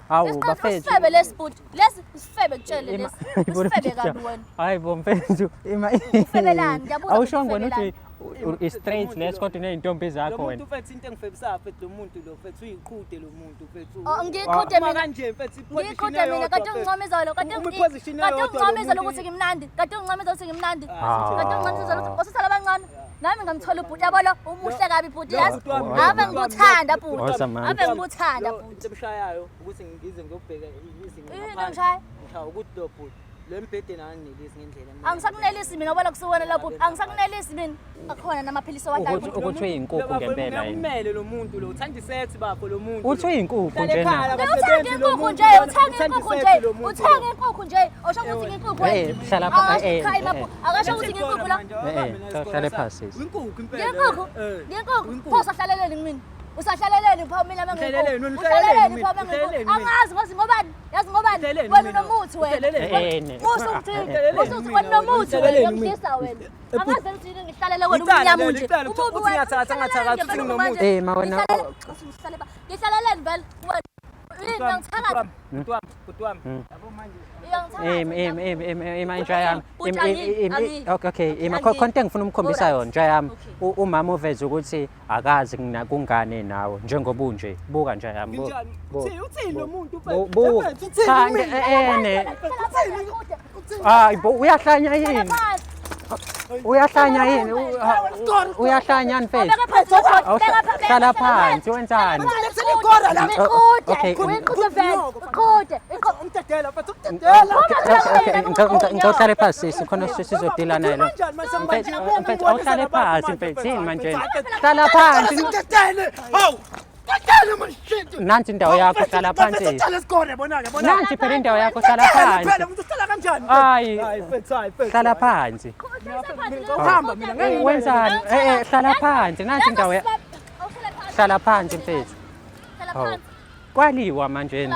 Hawu bafethu. Usifebe lesibhuti. Lesifebe kutshele lesi. Usifebe kabi wena. Hayi bo mfethu. Ufebelani? Ngiyabuza. Awushongo ukuthi straight les kodwa nezintombi zakho Lo wena. muntu mfethu into engifebisayo mfethu lo muntu lo mfethu uyiqhude lo muntu mfethu. Ngiyiqhude mina kanje mfethu ngiyiqhude mina kade ungincomezelo kade ungincomezelo ukuthi ngimnandi kade ungincomezelo ukuthi ngimnandi kade ungincomezelo ukuthi usisala abancane nami ngamthola ubhuti yabo lo umuhle kabi bhuti yazi ave ngikuthanda bhuti ave ngikuthanda bhuti emshayayo ukuthi ngize ngiyobheka izinto ngaphandle ngishaya ukuthi lo bhuti lo mbhede nanginelisi ngendlela angisakunelisi mina ngoba lokusuwena lo bhuti angisakunelisi mina akhona namaphilisi wadala ukuthi uyinkukhu ngempela yini. Ngiyamele lo muntu lo uthanda isex bakho lo muntu. Uthi uyinkukhu nje na. uthanga inkukhu nje uthanga inkukhu nje uthanga inkukhu nje awusho ukuthi inkukhu hlala phansi akasho ukuthi inkukhu la hlale phansi. Inkukhu impela. Nginkukhu phosa hlaleleni kimi usahlaleleni pha mina mangikho uhlaleleni pha mangikho angazi ngozi ngobani yazi ngobani wena unomuthi wena musuthi wena unomuthi wena ngiyisa wena angazi ukuthi ngihlalele wena umnyamunje uthi ngiyathatha ngathakathi uthi nginomuthi ma wena ngihlaleleni vele wena ngithakathi kutwami yabo manje ima inja yami okay ima konke engifuna umkhombisa yona inja yami umama uveze ukuthi akazi kungane nawe njengoba unje buka nje yami uthini lo muntu hayi bo uyahlanya yini uyahlanya yini uyahlanya mfethu hlala phansi wenzani okay ngicela phansi sikhona sizodila naye lo mfethu awuhlale phansi mfethu yini manje hlala phansi nansi indawo yakho hlala phansi nansi phela indawo yakho hlala phansi hayi hlala phansi wenzani hlala phansi nansi indawo hlala phansi mfethu kwaliwa manje